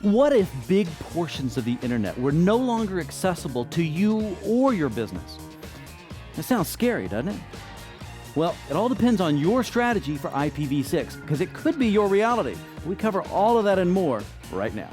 What if big portions of the internet were no longer accessible to you or your business? That sounds scary, doesn't it? Well, it all depends on your strategy for IPv6, because it could be your reality. We cover all of that and more right now.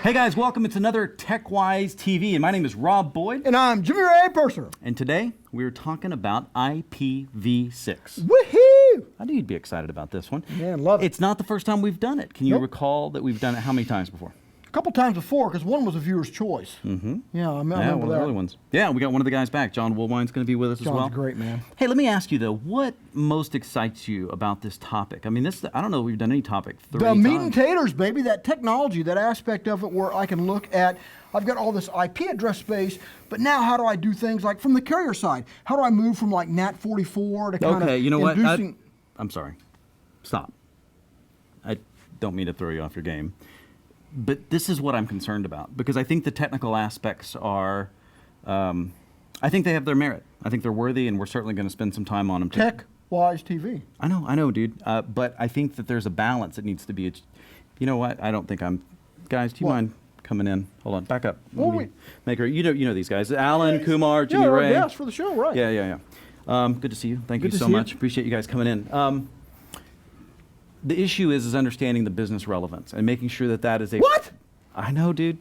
Hey guys, welcome. It's another TechWise TV, and my name is Rob Boyd. And I'm Jimmy Ray Purser. And today, we're talking about IPv6. Woohoo! I knew you'd be excited about this one. Man, love it. It's not the first time we've done it. Can you recall that we've done it how many times before? A couple times before, because one was a viewer's choice. Mm-hmm. Yeah, I remember one of the that. early ones. Yeah, we got one of the guys back. John Woolwine's going to be with us as well. John's great, man. Hey, let me ask you though, what most excites you about this topic? I mean, I don't know if we've done any topic 30 The times. meat and taters, baby, that technology, that aspect of it where I can look at, I've got all this IP address space, but now how do I do things like from the carrier side? How do I move from like NAT44 to kind of Okay, you know inducing... what? I'm sorry. Stop. I don't mean to throw you off your game. But this is what I'm concerned about, because I think the technical aspects are, I think they have their merit. I think they're worthy, and we're certainly going to spend some time on them too. TechWise TV. I know, dude. But I think that there's a balance that needs to be. You know what? I don't think I'm. Guys, do you mind coming in? Hold on, back up. Well, Make her. You know these guys. Alan, Kumar, Jimmy Ray. Yes, for the show, right? Yeah. Good to see you. Thank you so much. Appreciate you guys coming in. The issue is understanding the business relevance and making sure that is a... What? I know, dude.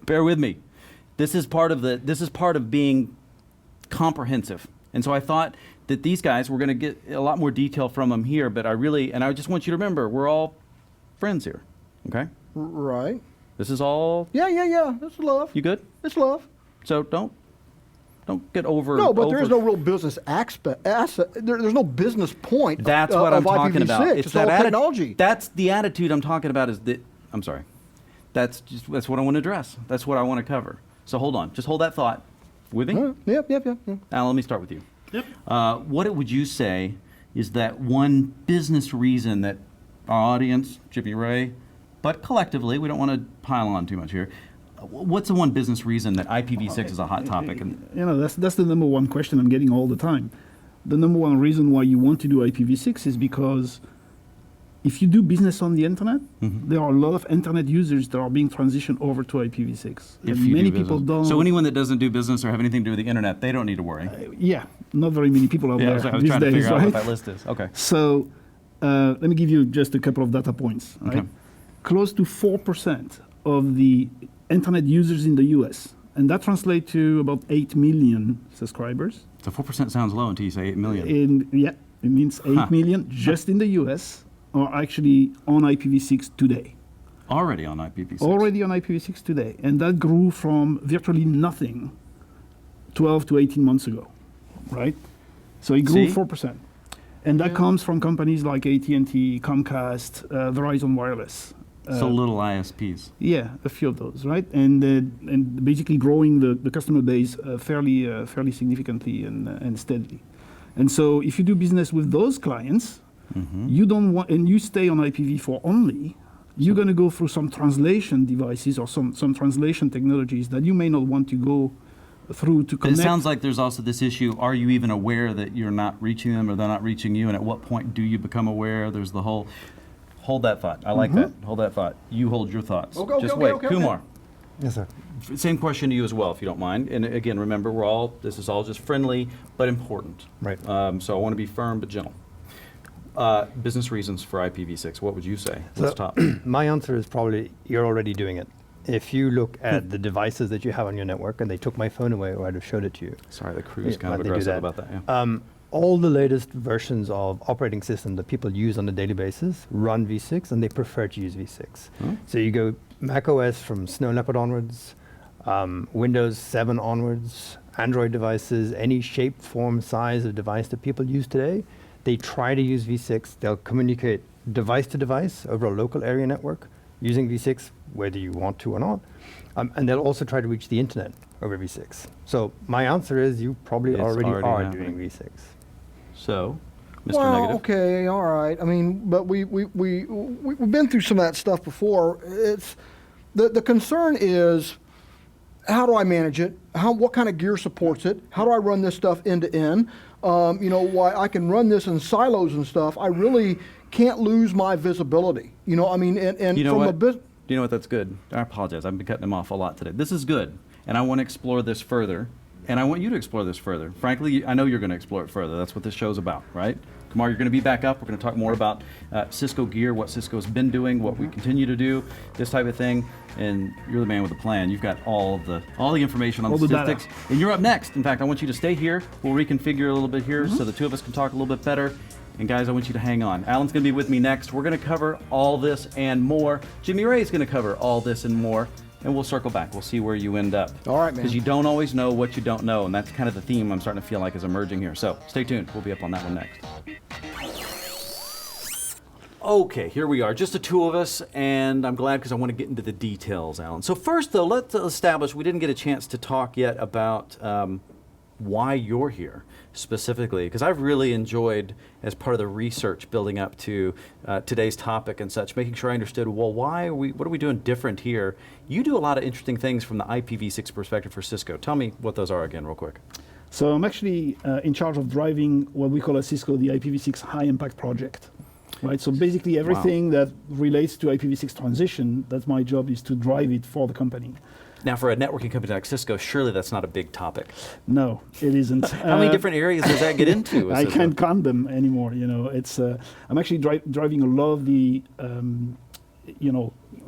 Bear with me. This is part of being comprehensive. And so I thought that these guys, we're going to get a lot more detail from them here, but I just want you to remember, we're all friends here, okay? Right. This is all... Yeah. It's love. You good? It's love. So don't get over... No, but there is no real business asset. There's no business point. That's what I'm talking about. It's all technology. That's the attitude I'm talking about. I'm sorry. That's what I want to address. That's what I want to cover. So hold on. Just hold that thought with me. Yep. Alan, let me start with you. Yep. What would you say is that one business reason that our audience, Jimmy Ray, but collectively, we don't want to pile on too much here. What's the one business reason that IPv6 is a hot topic? You know, that's the number one question I'm getting all the time. The number one reason why you want to do IPv6 is because if you do business on the internet, there are a lot of internet users that are being transitioned over to IPv6. Many people don't. So anyone that doesn't do business or have anything to do with the internet, they don't need to worry. Yeah, not very many people out there I was these trying to days, figure out right? what that list is. Okay. So let me give you just a couple of data points. Right? Okay. Close to 4% of the internet users in the US, and that translates to about 8 million subscribers. So 4% sounds low until you say 8 million. It means 8 million just in the US are actually on IPv6 today. Already on IPv6. Already on IPv6 today. And that grew from virtually nothing 12 to 18 months ago, right? So it grew 4%. And that comes from companies like AT&T, Comcast, Verizon Wireless. So little ISPs. Yeah, a few of those, right? And basically growing the customer base fairly significantly and steadily. And so if you do business with those clients, you don't want, and you stay on IPv4 only, you're going to go through some translation devices or some translation technologies that you may not want to go through to connect. It sounds like there's also this issue, are you even aware that you're not reaching them or they're not reaching you? And at what point do you become aware? There's the whole... Hold that thought. I like that. Hold that thought. You hold your thoughts. Just wait. Kumar. Yes, sir. Same question to you as well, if you don't mind. And again, remember, this is all just friendly, but important. Right. So I want to be firm but gentle. Business reasons for IPv6. What would you say? What's top? My answer is probably you're already doing it. If you look at the devices that you have on your network, and they took my phone away, or I'd have showed it to you. Sorry, the crew's kind of aggressive about that. Yeah. All the latest versions of operating system that people use on a daily basis run v6, and they prefer to use v6. So you go Mac OS from Snow Leopard onwards, Windows 7 onwards, Android devices, any shape, form, size of device that people use today, they try to use v6. They'll communicate device to device over a local area network using v6, whether you want to or not. And they'll also try to reach the internet over v6. So my answer is you probably already are doing v6. So, Mr. Well, Negative. okay, all right. I mean, but we've been through some of that stuff before. the concern is, how do I manage it? What kind of gear supports it? How do I run this stuff end to end? Why I can run this in silos and stuff, I really can't lose my visibility. I mean, and You know from what? a business. You know what? That's good. I apologize. I've been cutting him off a lot today. This is good, and I want to explore this further, and I want you to explore this further. Frankly, I know you're going to explore it further. That's what this show's about, right? Tomorrow you're going to be back up. We're going to talk more about Cisco gear, what Cisco's been doing, what we continue to do, this type of thing. And you're the man with the plan. You've got all the information on All the the data. statistics. And you're up next. In fact, I want you to stay here. We'll reconfigure a little bit here so the two of us can talk a little bit better. And guys, I want you to hang on. Alan's going to be with me next. We're going to cover all this and more. Jimmy Ray's going to cover all this and more. And we'll circle back. We'll see where you end up. All right, man. Because you don't always know what you don't know. And that's kind of the theme I'm starting to feel like is emerging here. So stay tuned. We'll be up on that one next. Okay, here we are, just the two of us, and I'm glad because I want to get into the details, Alan. So first, though, let's establish, we didn't get a chance to talk yet about why you're here specifically, because I've really enjoyed, as part of the research building up to today's topic and such, making sure I understood, well, what are we doing different here? You do a lot of interesting things from the IPv6 perspective for Cisco. Tell me what those are again, real quick. So I'm actually in charge of driving what we call at Cisco the IPv6 high impact project. Right, so basically everything that relates to IPv6 transition, that's my job, is to drive it for the company. Now, for a networking company like Cisco, surely that's not a big topic. No, it isn't. How many different areas does that get into? I can't count them anymore. It's I'm actually driving a lot of the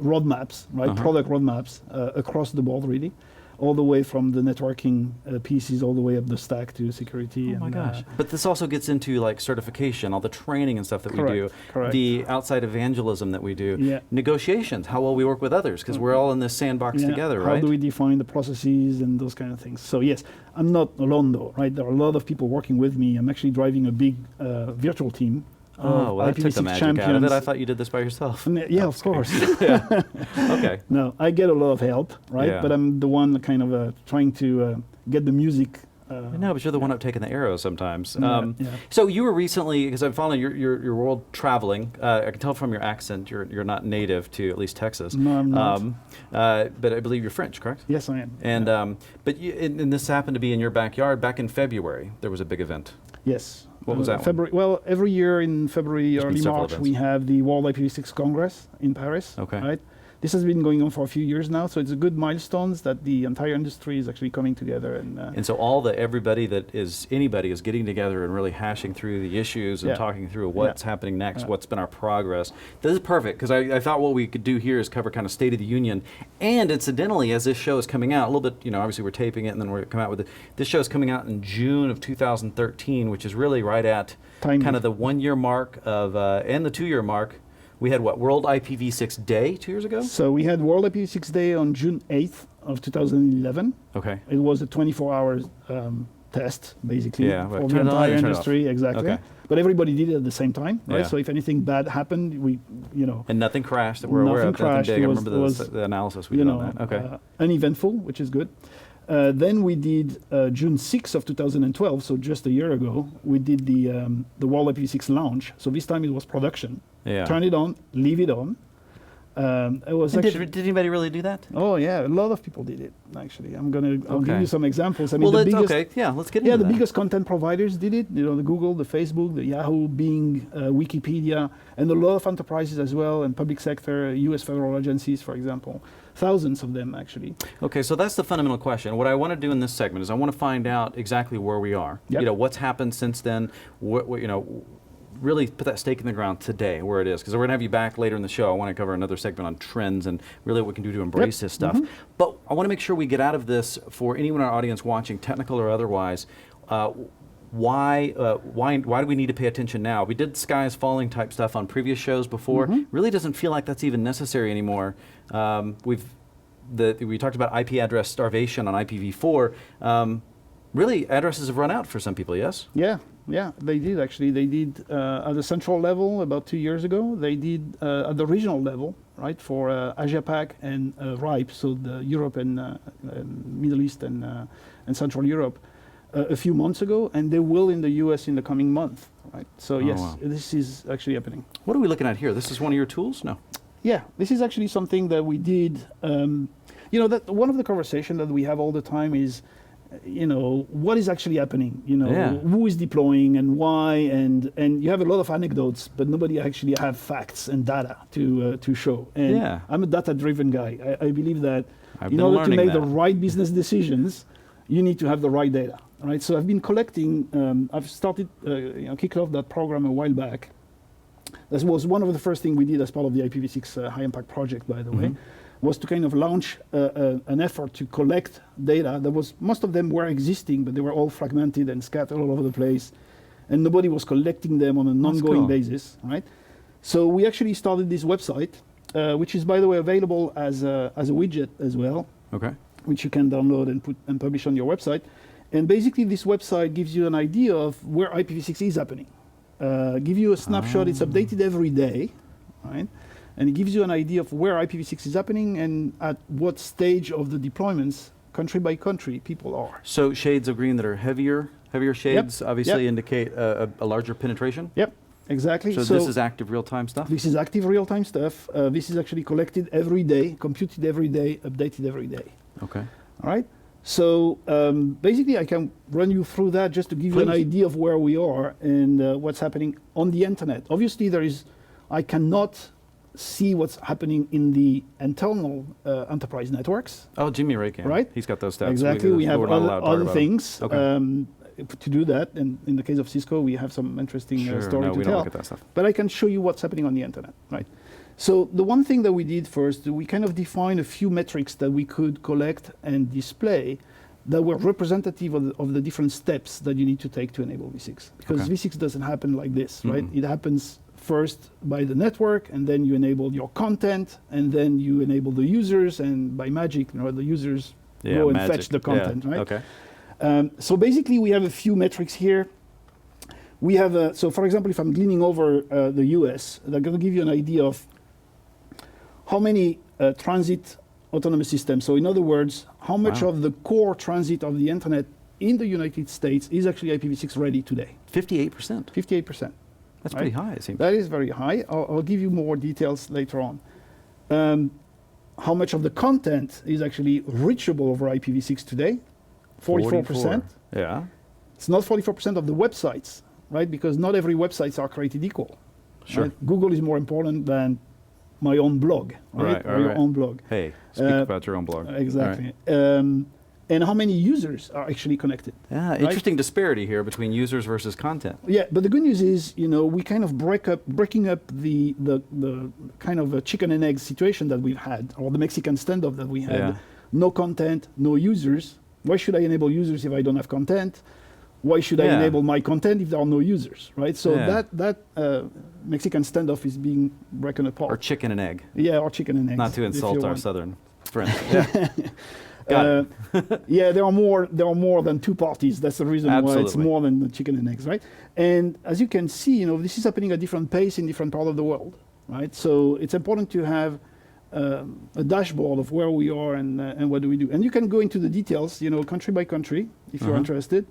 roadmaps, right? Product roadmaps across the board, really. All the way from the networking pieces all the way up the stack to security. Oh my gosh. But this also gets into like certification, all the training and stuff that we do, correct. the outside evangelism that we do, Yeah. negotiations, how well we work with others, because we're all in this sandbox together, How right? do we define the processes and those kind of things? So yes, I'm not alone though, right? There are a lot of people working with me. I'm actually driving a big virtual team. Oh, well, that took the IPv6 magic out of it. I thought you did this by yourself. Yeah, of course. Okay. No, I get a lot of help, right? Yeah. But I'm the one kind of trying to get the music. No, but you're the one up taking the arrow sometimes. Yeah. So you were recently, because I'm following your world traveling. I can tell from your accent you're not native to at least Texas. No, I'm not. But I believe you're French, correct? Yes, I am. And but and this happened to be in your backyard back in February. There was a big event. Yes. What was that one? February. Well, every year in February, There's been early several March, events. we have the World IPv6 Congress in Paris. Okay. Right. This has been going on for a few years now, so it's a good milestones that the entire industry is actually coming together And so anybody is getting together and really hashing through the issues and Yeah. talking through what's happening next, Yeah. what's been our progress. This is perfect, because I thought what we could do here is cover kind of State of the Union. And incidentally, as this show is coming out, a little bit, obviously we're taping it and then we're coming out with it. This show is coming out in June of 2013, which is really right at Timely. kind of the 1 year mark of, and the 2 year mark. We had World IPv6 Day 2 years ago? So we had World IPv6 Day on June 8th of 2011. Okay. It was a 24-hour test, basically, Yeah, for turn the it on entire and turn it industry. Exactly. Okay. But everybody did it at the same time, right? Yeah. So if anything bad happened, And nothing crashed that we're aware of, Nothing crashed. nothing big. It I was- remember it was, the analysis we did on that. Okay. Uneventful, which is good. Then we did June 6th of 2012, so just a year ago, we did the World IPv6 launch. So this time it was production. Yeah. Turn it on, leave it on. It was And actually. did anybody really do that? Oh yeah, a lot of people did it. Actually, I'll Okay. give you some examples. I mean, Well, the biggest, let's get into yeah, the that. biggest content providers did it. The Google, the Facebook, the Yahoo, Bing, Wikipedia, and a lot of enterprises as well, and public sector, U.S. federal agencies, for example. Thousands of them, actually. Okay, so that's the fundamental question. What I want to do in this segment is I want to find out exactly where we are. Yep. What's happened since then. Really put that stake in the ground today, where it is, because we're going to have you back later in the show. I want to cover another segment on trends and really what we can do to embrace this stuff. But I want to make sure we get out of this for anyone in our audience watching, technical or otherwise. Why do we need to pay attention now? We did sky is falling type stuff on previous shows before. Really doesn't feel like that's even necessary anymore. We talked about IP address starvation on IPv4. Really, addresses have run out for some people, yes? Yeah, they did actually. They did at the central level about 2 years ago. They did at the regional level, right, for Asia Pac and RIPE, so the Europe and Middle East and Central Europe, a few months ago, and they will in the US in the coming month, right? So yes, wow. this is actually happening. What are we looking at here? This is one of your tools? No. Yeah, this is actually something that we did. That one of the conversations that we have all the time is, what is actually happening? Yeah. Who is deploying and why, and you have a lot of anecdotes, but nobody actually have facts and data to show. And Yeah. I'm a data-driven guy. I believe that I've in been order to learning make the that. right business decisions, you need to have the right data, right? So I've been collecting. I've started, kicked off that program a while back. That was one of the first things we did as part of the IPv6 high impact project, by the way, was to kind of launch an effort to collect data that was, most of them were existing, but they were all fragmented and scattered all over the place. And nobody was collecting them on an ongoing cool. basis, right? So we actually started this website, which is, by the way, available as a widget as well, Okay. which you can download and put and publish on your website. And basically, this website gives you an idea of where IPv6 is happening. Give you a snapshot. It's updated every day, right? And it gives you an idea of where IPv6 is happening and at what stage of the deployments, country by country, people are. So shades of green that are heavier shades obviously Yep. indicate a larger penetration. Yep, exactly. So this is active real-time stuff? This is active real-time stuff. This is actually collected every day, computed every day, updated every day. Okay. All right. So basically, I can run you through that just to give you an Please. idea of where we are and what's happening on the internet. Obviously, I cannot see what's happening in the internal enterprise networks. Oh, Jimmy Ray can. Right. He's got those stats. Exactly. We have we're not allowed to talk other about things Okay. to do that. And in the case of Cisco, we have some interesting Sure. story No, to we tell. don't look at that stuff. But I can show you what's happening on the internet, right? So the one thing that we did first, we kind of defined a few metrics that we could collect and display that were representative of the different steps that you need to take to enable V6. Because Okay. V6 doesn't happen like this, right? Mm-mm. It happens first by the network, and then you enable your content, and then you enable the users, and by magic, the users go and fetch the content, right? Okay. So basically, we have a few metrics here. We have, so for example, if I'm leaning over the US, they're going to give you an idea of how many transit autonomous systems. So in other words, how much Wow. of the core transit of the internet in the United States is actually IPv6 ready today? 58%. 58%. That's Right. pretty high, it seems. That is very high. I'll give you more details later on. How much of the content is actually reachable over IPv6 today? 44%. Yeah. It's not 44% of the websites, right? Because not every websites are created equal. Sure. Right? Google is more important than my own blog, right? Or your own blog. Hey, speak about your own blog. Exactly. And how many users are actually connected? Yeah, right? interesting disparity here between users versus content. Yeah, but the good news is, we kind of breaking up the kind of a chicken and egg situation that we've had, or the Mexican standoff that we had. Yeah. No content, no users. Why should I enable users if I don't have content? Why should I Yeah. enable my content if there are no users, right? So Yeah. that Mexican standoff is being broken apart. Or chicken and egg. Yeah, or chicken and eggs. Not to if insult you our want. southern friends. Yeah. Got it. Yeah, there are more than two parties. That's the reason why it's Absolutely. more than the chicken and eggs, right? And as you can see, this is happening at different pace in different parts of the world, right? So it's important to have a dashboard of where we are and what do we do. And you can go into the details, country by country, if you're interested.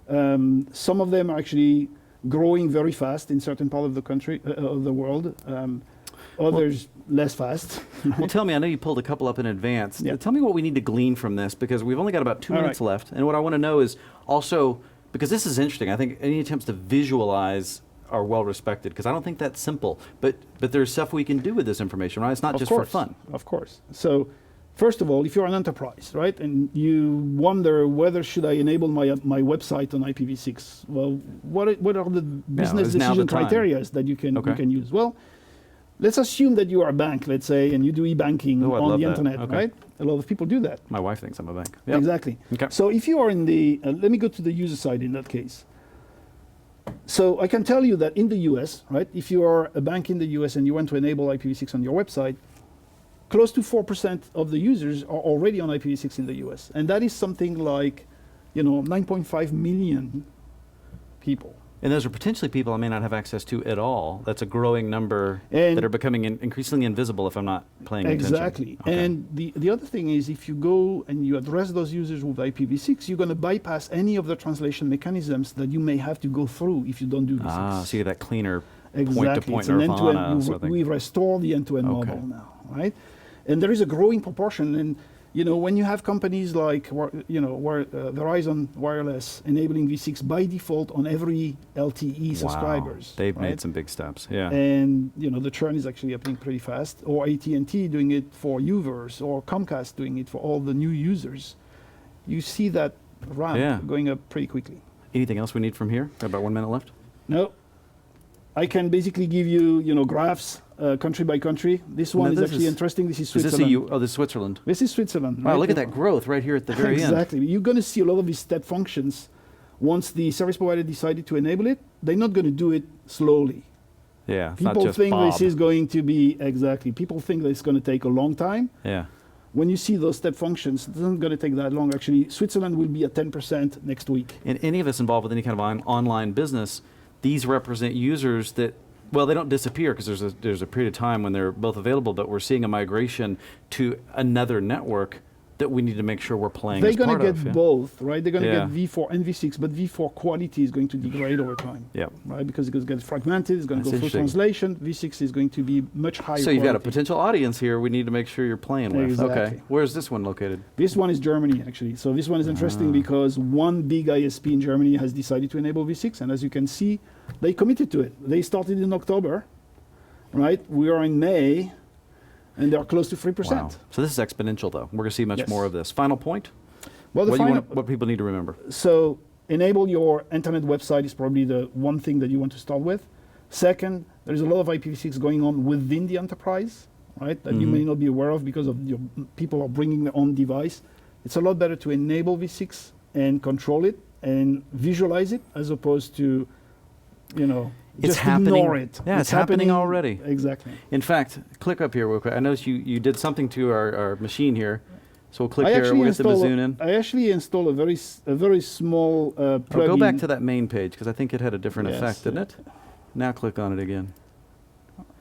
Some of them are actually growing very fast in certain part of the country of the world. Others less fast. Well, tell me, I know you pulled a couple up in advance. Yeah. Tell me what we need to glean from this, because we've only got about 2 All minutes right. left. And what I want to know is also, because this is interesting, I think any attempts to visualize are well respected, because I don't think that's simple. But there's stuff we can do with this information, right? It's not Of just course, for fun. Of course. So, first of all, if you're an enterprise, right, and you wonder whether should I enable my website on IPv6, well, what are the business is now decision the time. criteria that you can Okay. use? Well, let's assume that you are a bank, let's say, and you do e-banking Oh, I'd on love the that. internet, Okay. right? A lot of people do that. My wife thinks I'm a bank. Yep. Exactly. Okay. So if you are in the, let me go to the user side in that case. So I can tell you that in the US, right, if you are a bank in the US and you want to enable IPv6 on your website, close to 4% of the users are already on IPv6 in the US. And that is something like, 9.5 million people. And those are potentially people I may not have access to at all. That's a growing number And- that are becoming increasingly invisible if I'm not paying attention. Exactly. Okay. And the other thing is, if you go and you address those users with IPv6, you're going to bypass any of the translation mechanisms that you may have to go through if you don't do this. So you get that cleaner Exactly. point It's an nirvana end-to-end. sort of thing. We restore the end-to-end Okay. model now, right? And there is a growing proportion. And when you have companies like Verizon Wireless enabling V6 by default on every LTE subscribers, They've right? made some big steps. Yeah. And the churn is actually happening pretty fast. Or AT&T doing it for Uverse, or Comcast doing it for all the new users. You see that ramp going up pretty quickly. Anything else we need from here? Got about 1 minute left. No. I can basically give you, graphs, country by country. This one is this actually is- interesting. This is Is this Switzerland. this is Switzerland. This is Switzerland. Wow, right? look at that growth right here at the very end. Exactly. You're going to see a lot of these step functions. Once the service provider decided to enable it, they're not going to do it slowly. Yeah, it's not People just think Bob. this is going to be, people think that it's going to take a long time. Yeah. When you see those step functions, it's not going to take that long. Actually, Switzerland will be at 10% next week. And any of us involved with any kind of online business, these represent users that, well, they don't disappear because there's a period of time when they're both available, but we're seeing a migration to another network that we need to make sure we're playing They're as going part to of. get Yeah. both, right? They're going to Yeah. get V4 and V6, but V4 quality is going to degrade over time, Yeah. right? Because it's going to get fragmented, it's going to That's go through interesting. translation. V6 is going to be much higher So you've got a quality. potential audience here we need to make sure you're playing with. Okay. Exactly. Where's this one located? This one is Germany, actually. So this one is interesting Ah. because one big ISP in Germany has decided to enable V6, and as you can see, they committed to it. They started in October, right? We are in May, and they're close to 3%. Wow. So this is exponential, though. We're going to see much Yes. more of this. Final point? Well, the What, do you final, want, what people need to remember? so enable your internet website is probably the one thing that you want to start with. Second, there's a lot of IPv6 going on within the enterprise, right? That you may not be aware of because of your people are bringing their own device. It's a lot better to enable V6 and control it and visualize it as opposed to, It's just happening. ignore it. Yeah, it's happening already. Exactly. In fact, click up here real quick. I noticed you did something to our machine here. So we'll click I here. actually We'll get the install Bazoon in. I actually install a very small plugin. Oh, go back to that main page because I think it had a different Yes, effect, didn't yeah. it? Now click on it again.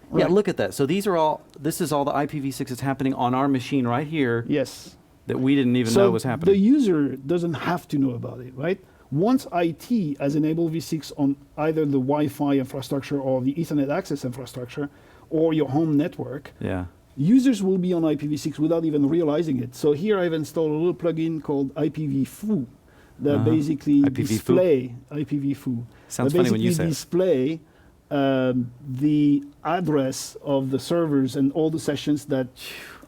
Right. Yeah, look at that. So this is all the IPv6 that's happening on our machine right here Yes. that we didn't even So know was the happening. user doesn't have to know about it, right? Once IT has enabled V6 on either the Wi-Fi infrastructure or the Ethernet access infrastructure or your home network, Yeah. users will be on IPv6 without even realizing it. So here I've installed a little plugin called IPv4 that Uh-huh. basically IPv4? display IPv4. Sounds that funny when you basically say it. display the address of the servers and all the sessions that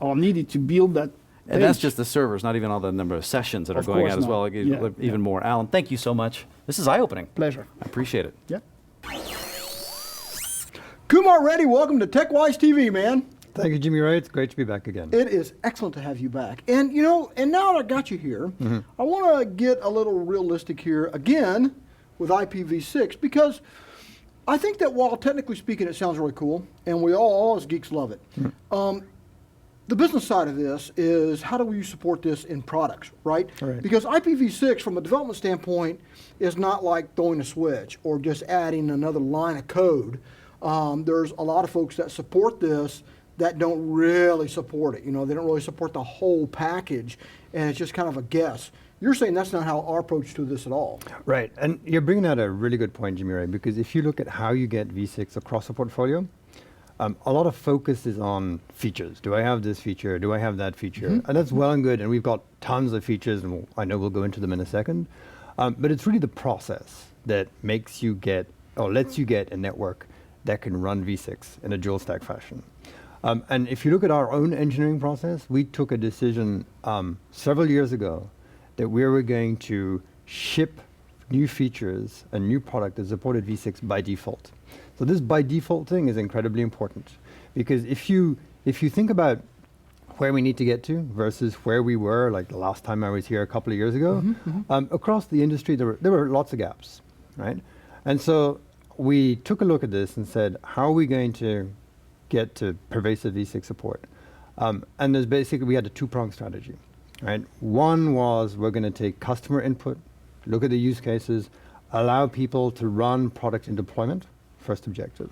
are needed to build that. And that's page. just the servers, not even all the number of sessions that are Of going course out as not. well. Like, Yeah, even yeah. more. Alan, thank you so much. This is eye-opening. Pleasure. I appreciate it. Yeah. Kumar Reddy, welcome to TechWise TV, man. Thank you, Jimmy Ray. It's great to be back again. It is excellent to have you back. And and now that I got you here, I want to get a little realistic here again with IPv6 because I think that while technically speaking it sounds really cool, and we all as geeks love it, the business side of this is how do we support this in products, right? Right. Because IPv6 from a development standpoint is not like throwing a switch or just adding another line of code. There's a lot of folks that support this that don't really support it. They don't really support the whole package, and it's just kind of a guess. You're saying that's not how our approach to this at all. Right, and you're bringing out a really good point, Jimmy Ray, because if you look at how you get V6 across the portfolio, a lot of focus is on features. Do I have this feature? Do I have that feature? And that's well and good, and we've got tons of features, and I know we'll go into them in a second. But it's really the process that makes you get, or lets you get a network that can run V6 in a dual stack fashion. And if you look at our own engineering process, we took a decision several years ago that we were going to ship new features and new product that supported V6 by default. So this by default thing is incredibly important because if you think about where we need to get to versus where we were like the last time I was here a couple of years ago, across the industry there were lots of gaps, right? And so we took a look at this and said, how are we going to get to pervasive V6 support? And there's basically, we had a two-pronged strategy, right? One was we're going to take customer input, look at the use cases, allow people to run product in deployment, first objective.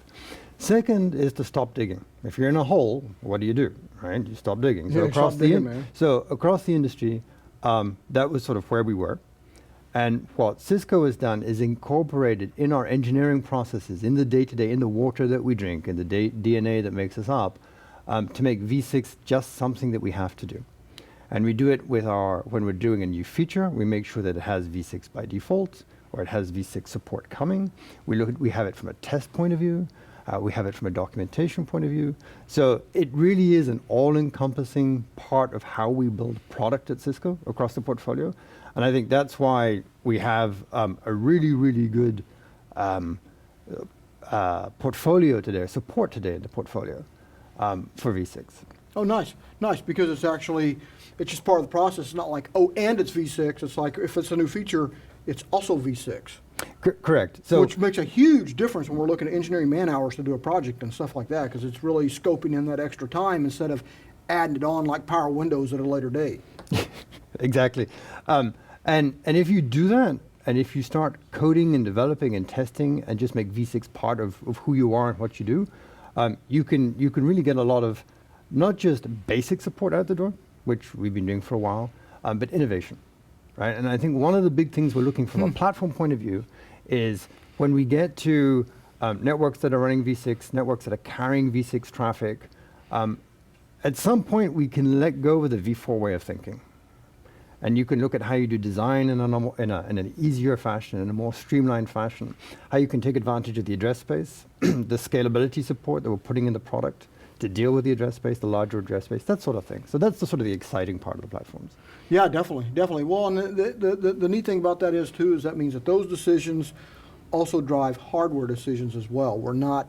Second is to stop digging. If you're in a hole, what do? Right? You stop digging. Yeah, stop digging, man. So across the industry, that was sort of where we were. And what Cisco has done is incorporated in our engineering processes, in the day-to-day, in the water that we drink, in the DNA that makes us up, to make v6 just something that we have to do. And we do it with when we're doing a new feature, we make sure that it has v6 by default, or it has v6 support coming. We have it from a test point of view. We have it from a documentation point of view. So it really is an all-encompassing part of how we build product at Cisco across the portfolio. And I think that's why we have a really, really good portfolio today, support today in the portfolio for v6. Oh, nice, nice, because it's just part of the process. It's not like, oh, and it's v6. It's like, if it's a new feature, it's also v6. Correct. So, which makes a huge difference when we're looking at engineering man hours to do a project and stuff like that, because it's really scoping in that extra time instead of adding it on like Power Windows at a later date. Exactly. And if you do that, and if you start coding and developing and testing and just make v6 part of who you are and what you do, you can really get a lot of not just basic support out the door, which we've been doing for a while, but innovation. Right? And I think one of the big things we're looking from a platform point of view is when we get to networks that are running v6, networks that are carrying v6 traffic, at some point we can let go of the v4 way of thinking. And you can look at how you do design in an easier fashion, in a more streamlined fashion, how you can take advantage of the address space, the scalability support that we're putting in the product to deal with the address space, the larger address space, that sort of thing. So that's the sort of the exciting part of the platforms. Yeah, definitely, definitely. Well, and the neat thing about that is that means that those decisions also drive hardware decisions as well. We're not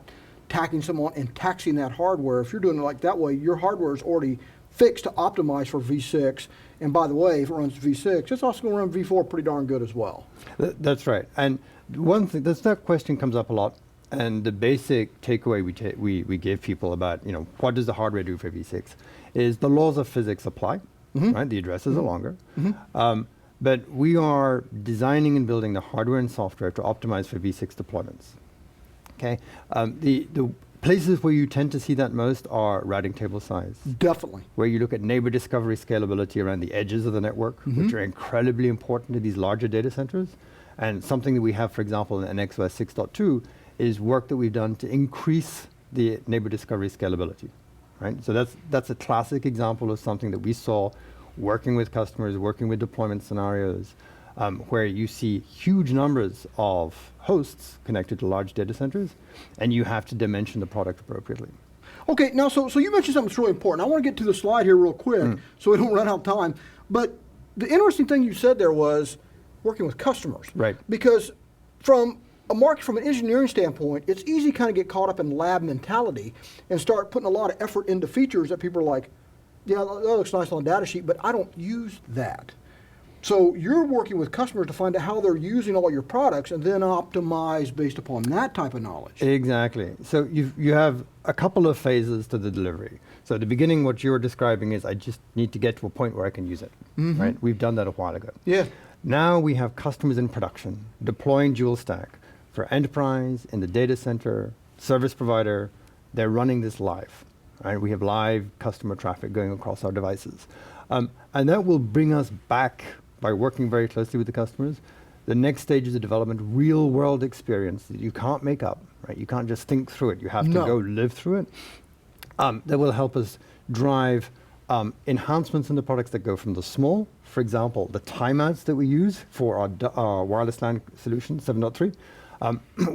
tacking someone and taxing that hardware. If you're doing it like that way, your hardware is already fixed to optimize for v6. And by the way, if it runs v6, it's also going to run v4 pretty darn good as well. That's right. And one thing, that question comes up a lot. And the basic takeaway we give people about, what does the hardware do for v6 is the laws of physics apply, right? The addresses are longer. But we are designing and building the hardware and software to optimize for v6 deployments. Okay. The places where you tend to see that most are routing table size. Definitely. Where you look at neighbor discovery scalability around the edges of the network, which are incredibly important to these larger data centers. And something that we have, for example, in NXOS 6.2 is work that we've done to increase the neighbor discovery scalability, right? So that's a classic example of something that we saw working with customers, working with deployment scenarios, where you see huge numbers of hosts connected to large data centers, and you have to dimension the product appropriately. Okay, now, so you mentioned something that's really important. I want to get to the slide here real quick so we don't run out of time. But the interesting thing you said there was working with customers. Right. Because from an engineering standpoint, it's easy to kind of get caught up in lab mentality and start putting a lot of effort into features that people are like, yeah, that looks nice on a data sheet, but I don't use that. So you're working with customers to find out how they're using all your products and then optimize based upon that type of knowledge. Exactly. So you have a couple of phases to the delivery. So at the beginning, what you were describing is I just need to get to a point where I can use it, right? We've done that a while ago. Yeah. Now we have customers in production deploying dual stack for enterprise, in the data center, service provider. They're running this live, right? We have live customer traffic going across our devices. And that will bring us back, by working very closely with the customers, the next stage of the development, real world experience that you can't make up, right? You can't just think through it. You have to go live through it. That will help us drive enhancements in the products that go from the small, for example, the timeouts that we use for our wireless LAN solution, 7.3.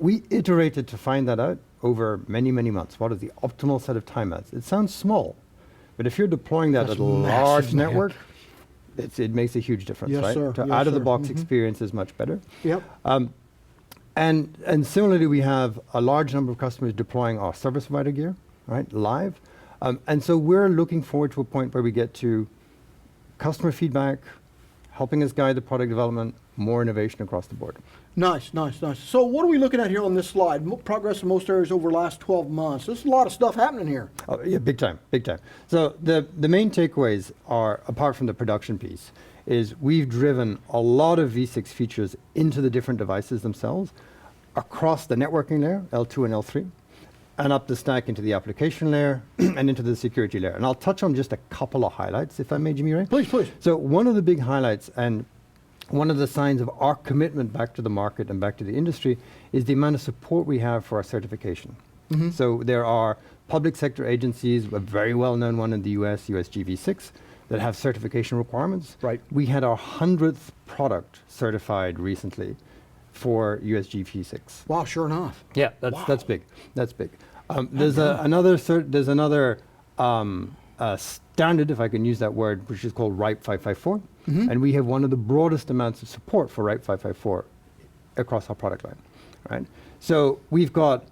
We iterated to find that out over many, many months. What is the optimal set of timeouts? It sounds small, but if you're deploying that at a large network, it makes a huge difference, right? Sir. The out-of-the-box experience is much better. Yep. And similarly, we have a large number of customers deploying our service provider gear, right, live. And so we're looking forward to a point where we get to customer feedback, helping us guide the product development, more innovation across the board. Nice, nice, nice. So what are we looking at here on this slide? Progress in most areas over the last 12 months. There's a lot of stuff happening here. Oh, yeah, big time, big time. So the main takeaways are, apart from the production piece, is we've driven a lot of v6 features into the different devices themselves, across the networking layer, L2 and L3, and up the stack into the application layer and into the security layer. And I'll touch on just a couple of highlights, if I may, Jimmy Ray. Please, please. So one of the big highlights, and one of the signs of our commitment back to the market and back to the industry is the amount of support we have for our certification. So there are public sector agencies, a very well-known one in the US, USGV6, that have certification requirements. Right. We had our 100th product certified recently for USGV6. Wow, sure enough. Yeah, that's big. That's big. There's another standard, if I can use that word, which is called RIPE 554, and we have one of the broadest amounts of support for RIPE 554 across our product line. Right. So we've got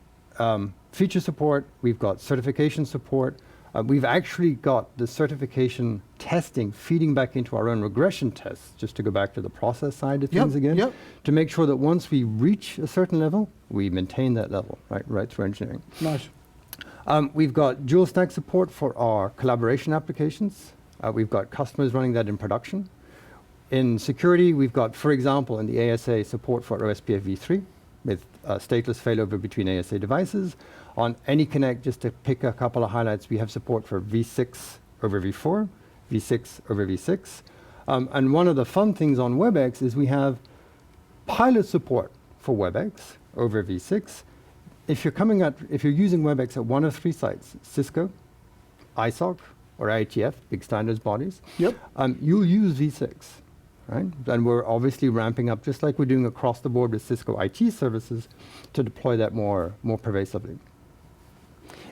feature support, we've got certification support. We've actually got the certification testing feeding back into our own regression tests, just to go back to the process side of things again, to make sure that once we reach a certain level, we maintain that level, right through engineering. Nice. We've got dual stack support for our collaboration applications. We've got customers running that in production. In security, we've got, for example, in the ASA, support for OSPF v3 with stateless failover between ASA devices. On AnyConnect, just to pick a couple of highlights, we have support for v6 over v4, v6 over v6. And one of the fun things on WebEx is we have pilot support for WebEx over v6. If you're using WebEx at one of 3 sites, Cisco, ISOC, or IETF, big standards bodies, you'll use v6, right? And we're obviously ramping up, just like we're doing across the board with Cisco IT services, to deploy that more pervasively.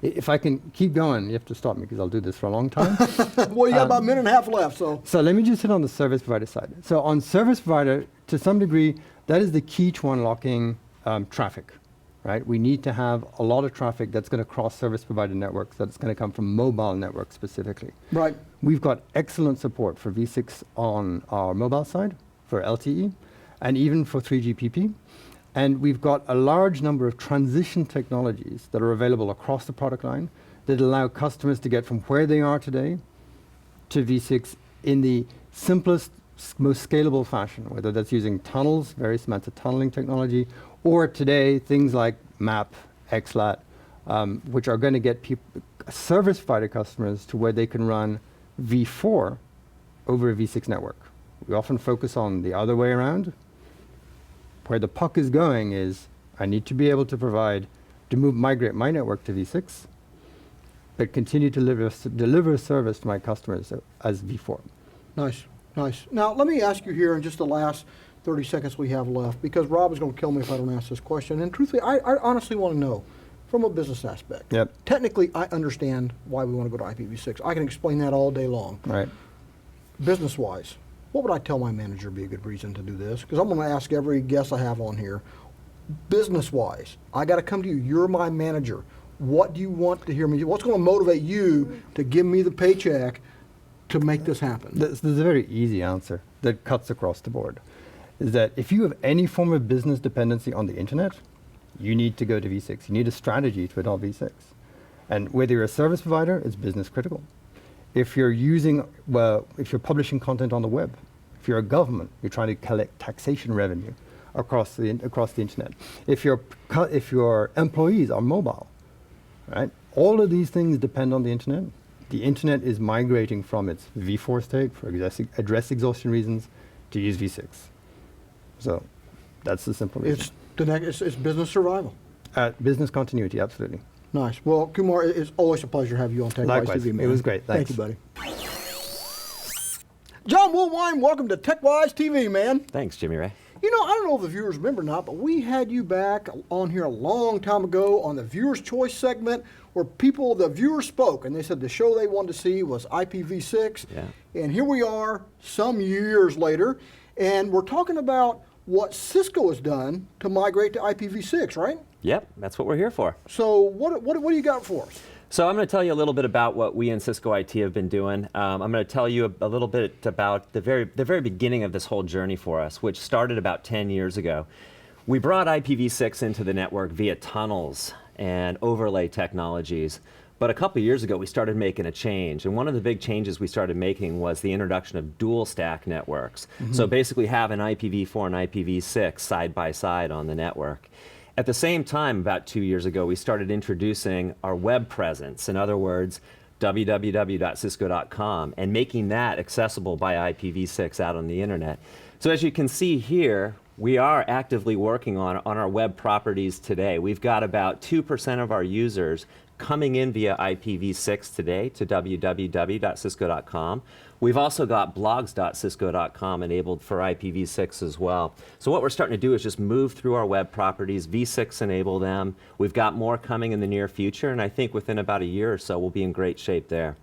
If I can keep going, you have to stop me because I'll do this for a long time. Well, you got about a minute and a half left, so. So let me just hit on the service provider side. So on service provider, to some degree, that is the key to unlocking traffic, right? We need to have a lot of traffic that's going to cross service provider networks, that's going to come from mobile networks specifically. Right. We've got excellent support for v6 on our mobile side, for LTE, and even for 3GPP. And we've got a large number of transition technologies that are available across the product line that allow customers to get from where they are today to v6 in the simplest, most scalable fashion, whether that's using tunnels, various amounts of tunneling technology, or today things like MAP, XLAT, which are going to get service provider customers to where they can run v4 over a v6 network. We often focus on the other way around. Where the puck is going is, I need to be able to migrate my network to v6, but continue to deliver service to my customers as v4. Nice, nice. Now, let me ask you here in just the last 30 seconds we have left, because Rob is going to kill me if I don't ask this question. And truthfully, I honestly want to know, from a business aspect. Technically, I understand why we want to go to IPv6. I can explain that all day long. Right. Business-wise, what would I tell my manager would be a good reason to do this? Because I'm going to ask every guest I have on here. Business-wise, I got to come to you. You're my manager. What do you want to hear me? What's going to motivate you to give me the paycheck to make this happen? There's a very easy answer that cuts across the board. Is that if you have any form of business dependency on the internet, you need to go to v6. You need a strategy to adopt v6. And whether you're a service provider, it's business critical. If you're if you're publishing content on the web, if you're a government, you're trying to collect taxation revenue across the internet. If your employees are mobile, right? All of these things depend on the internet. The internet is migrating from its v4 state for address exhaustion reasons to use v6. So that's the simple reason. It's business survival. Business continuity, absolutely. Nice. Well, Kumar, it's always a pleasure to have you on TechWise TV, man. It was great. Thanks. Thank you, buddy. John Woolwine, welcome to TechWise TV, man. Thanks, Jimmy Ray. You know, I don't know if the viewers remember or not, but we had you back on here a long time ago on the Viewer's Choice segment where the viewers spoke, and they said the show they wanted to see was IPv6. Yeah. And here we are some years later, and we're talking about what Cisco has done to migrate to IPv6, right? Yep, that's what we're here for. So what do you got for us? So I'm going to tell you a little bit about what we in Cisco IT have been doing. I'm going to tell you a little bit about the very beginning of this whole journey for us, which started about 10 years ago. We brought IPv6 into the network via tunnels and overlay technologies. But a couple years ago, we started making a change. And one of the big changes we started making was the introduction of dual stack networks. So basically having IPv4 and IPv6 side by side on the network. At the same time, about 2 years ago, we started introducing our web presence. In other words, www.cisco.com, and making that accessible by IPv6 out on the internet. So as you can see here, we are actively working on our web properties today. We've got about 2% of our users coming in via IPv6 today to www.cisco.com. We've also got blogs.cisco.com enabled for IPv6 as well. So what we're starting to do is just move through our web properties, V6 enable them. We've got more coming in the near future, and I think within about a year or so, we'll be in great shape there.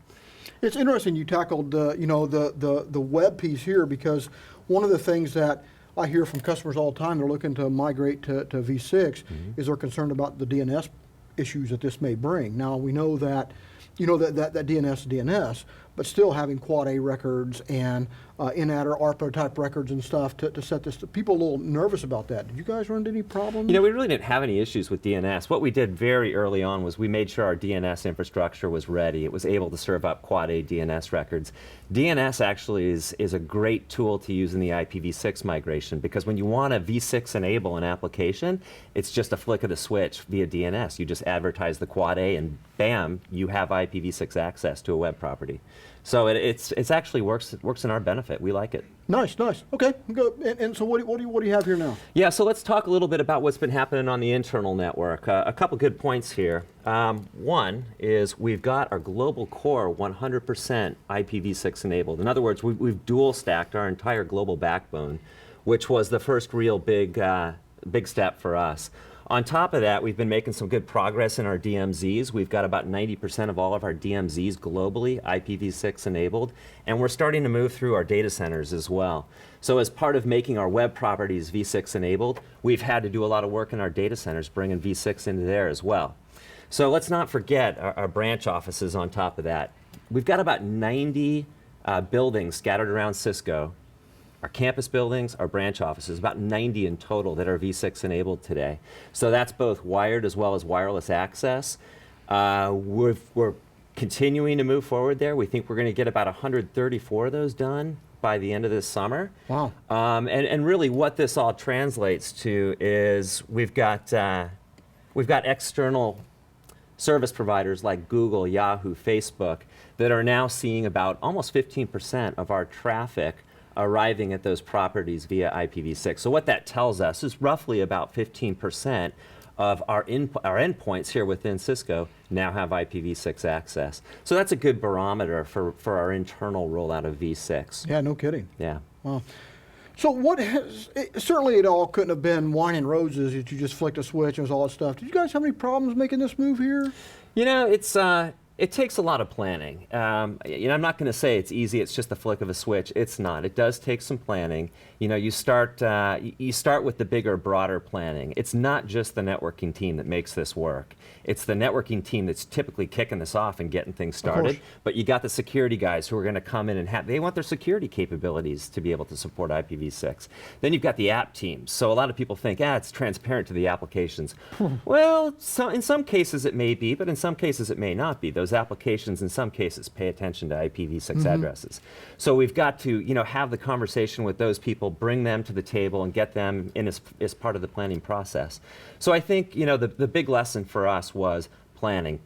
It's interesting you tackled the web piece here, because one of the things that I hear from customers all the time, they're looking to migrate to V6, is they're concerned about the DNS issues that this may bring. Now we know that that DNS is DNS, but still having quad A records and in-adder ARPA type records and stuff to set this, people are a little nervous about that. Did you guys run into any problems? You know, we really didn't have any issues with DNS. What we did very early on was we made sure our DNS infrastructure was ready. It was able to serve up quad A DNS records. DNS actually is a great tool to use in the IPv6 migration, because when you want to V6 enable an application, it's just a flick of the switch via DNS. You just advertise the quad A and bam, you have IPv6 access to a web property. So it's actually works in our benefit. We like it. Nice. Okay, go. And so what do you have here now? Yeah, so let's talk a little bit about what's been happening on the internal network. A couple good points here. One is we've got our global core 100% IPv6 enabled. In other words, we've dual stacked our entire global backbone, which was the first real big step for us. On top of that, we've been making some good progress in our DMZs. We've got about 90% of all of our DMZs globally IPv6 enabled, and we're starting to move through our data centers as well. So as part of making our web properties V6 enabled, we've had to do a lot of work in our data centers, bringing V6 into there as well. So let's not forget our branch offices on top of that. We've got about 90 buildings scattered around Cisco. Our campus buildings, our branch offices, about 90 in total that are V6 enabled today. So that's both wired as well as wireless access. We're continuing to move forward there. We think we're going to get about 134 of those done by the end of this summer. Wow. And really what this all translates to is we've got external service providers like Google, Yahoo, Facebook that are now seeing about almost 15% of our traffic arriving at those properties via IPv6. So what that tells us is roughly about 15% of our endpoints here within Cisco now have IPv6 access. So that's a good barometer for our internal rollout of V6. Yeah, no kidding. Yeah. Wow. So certainly it all couldn't have been wine and roses that you just flicked a switch and it was all that stuff. Did you guys have any problems making this move here? You know, it takes a lot of planning. I'm not going to say it's easy. It's just a flick of a switch. It's not. It does take some planning. You know, you start with the bigger, broader planning. It's not just the networking team that makes this work. It's the networking team that's typically kicking this off and getting things started. But you got the security guys who are going to come in and they want their security capabilities to be able to support IPv6. Then you've got the app teams. So a lot of people think, it's transparent to the applications. Well, in some cases it may be, but in some cases it may not be. Those applications in some cases pay attention to IPv6 addresses. So we've got to have the conversation with those people, bring them to the table and get them in as part of the planning process. So I think the big lesson for us was planning,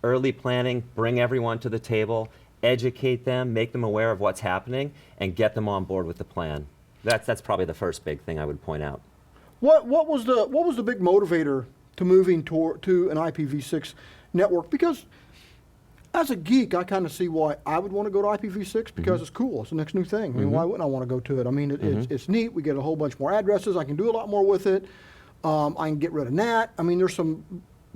early planning, bring everyone to the table, educate them, make them aware of what's happening, and get them on board with the plan. That's probably the first big thing I would point out. What was the big motivator to moving to an IPv6 network? Because as a geek, I kind of see why I would want to go to IPv6 because it's cool. It's the next new thing. I mean, why wouldn't I want to go to it? I mean, it's neat. We get a whole bunch more addresses. I can do a lot more with it. I can get rid of NAT. I mean, there's some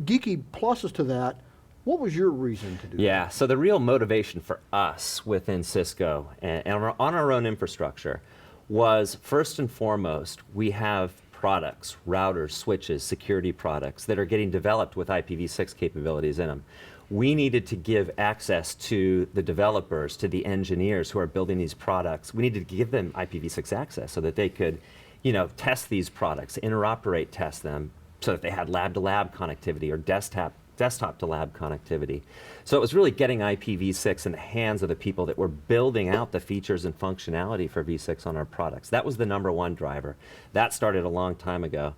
geeky pluses to that. What was your reason to do that? Yeah, so the real motivation for us within Cisco and on our own infrastructure was, first and foremost, we have products, routers, switches, security products that are getting developed with IPv6 capabilities in them. We needed to give access to the developers, to the engineers who are building these products. We needed to give them IPv6 access so that they could, test these products, interoperate, test them, so that they had lab-to-lab connectivity or desktop-to-lab connectivity. So it was really getting IPv6 in the hands of the people that were building out the features and functionality for V6 on our products. That was the #1 driver. That started a long time ago.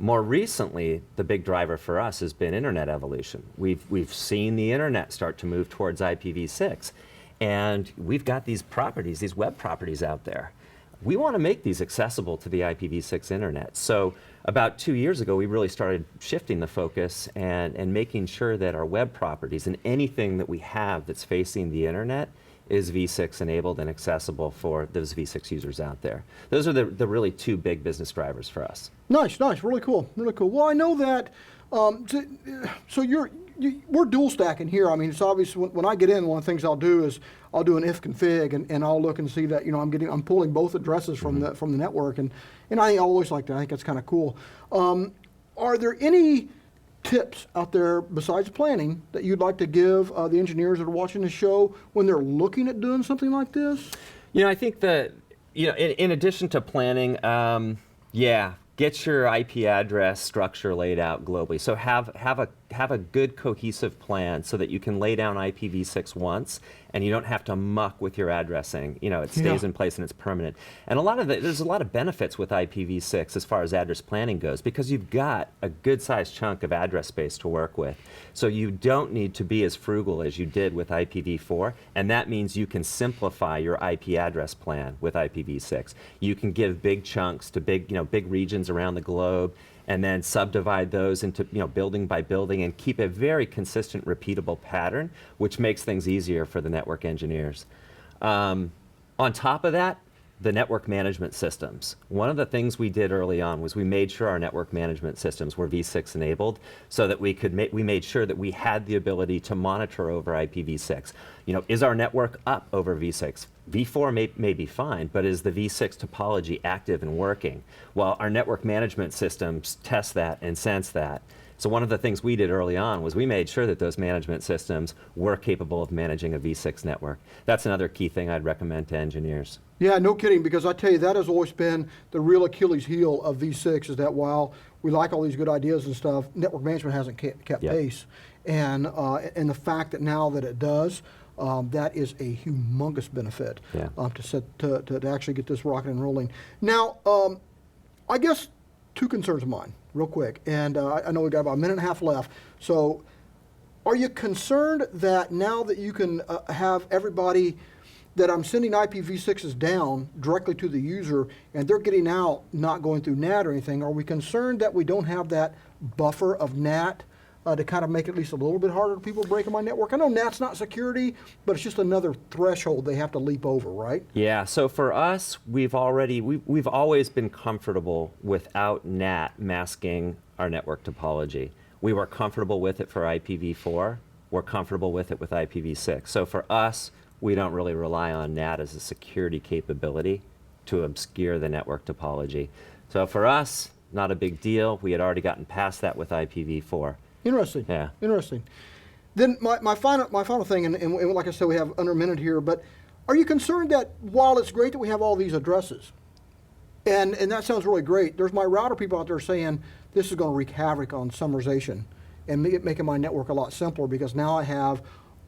More recently, the big driver for us has been internet evolution. We've seen the internet start to move towards IPv6, and we've got these properties, these web properties out there. We want to make these accessible to the IPv6 internet. So about 2 years ago, we really started shifting the focus and making sure that our web properties and anything that we have that's facing the internet is V6 enabled and accessible for those V6 users out there. Those are the really two big business drivers for us. Nice, really cool, really cool. Well, I know that, so we're dual stacking here. I mean, it's obvious when I get in, one of the things I'll do is I'll do an if config and I'll look and see that, I'm pulling both addresses from the network, and I always like that. I think that's kind of cool. Are there any tips out there besides planning that you'd like to give the engineers that are watching the show when they're looking at doing something like this? I think that, in addition to planning, get your IP address structure laid out globally. So have a good cohesive plan so that you can lay down IPv6 once and you don't have to muck with your addressing. It stays in place and it's permanent. And there's a lot of benefits with IPv6 as far as address planning goes, because you've got a good sized chunk of address space to work with. So you don't need to be as frugal as you did with IPv4, and that means you can simplify your IP address plan with IPv6. You can give big chunks to big regions around the globe, and then subdivide those into building by building and keep a very consistent, repeatable pattern, which makes things easier for the network engineers. On top of that, the network management systems. One of the things we did early on was we made sure our network management systems were V6 enabled, so that we made sure that we had the ability to monitor over IPv6. Is our network up over V6? V4 may be fine, but is the V6 topology active and working? Well, our network management systems test that and sense that. So one of the things we did early on was we made sure that those management systems were capable of managing a V6 network. That's another key thing I'd recommend to engineers. Yeah, no kidding, because I tell you, that has always been the real Achilles heel of V6, is that while we like all these good ideas and stuff, network management hasn't kept pace. And the fact that now that it does, that is a humongous benefit to actually get this rocking and rolling. Now, I guess two concerns of mine, real quick, and I know we've got about a minute and a half left. So are you concerned that now that you can have everybody that I'm sending IPv6s down directly to the user and they're getting out, not going through NAT or anything, are we concerned that we don't have that buffer of NAT to kind of make it at least a little bit harder for people breaking my network? I know NAT's not security, but it's just another threshold they have to leap over, right? Yeah, so for us, we've always been comfortable without NAT masking our network topology. We were comfortable with it for IPv4. We're comfortable with it with IPv6. So for us, we don't really rely on NAT as a security capability to obscure the network topology. So for us, not a big deal. We had already gotten past that with IPv4. Interesting. Yeah. Interesting. Then my final thing, and like I said, we have under a minute here, but are you concerned that while it's great that we have all these addresses, and that sounds really great, there's my router people out there saying this is going to wreak havoc on summarization and making my network a lot simpler, because now I have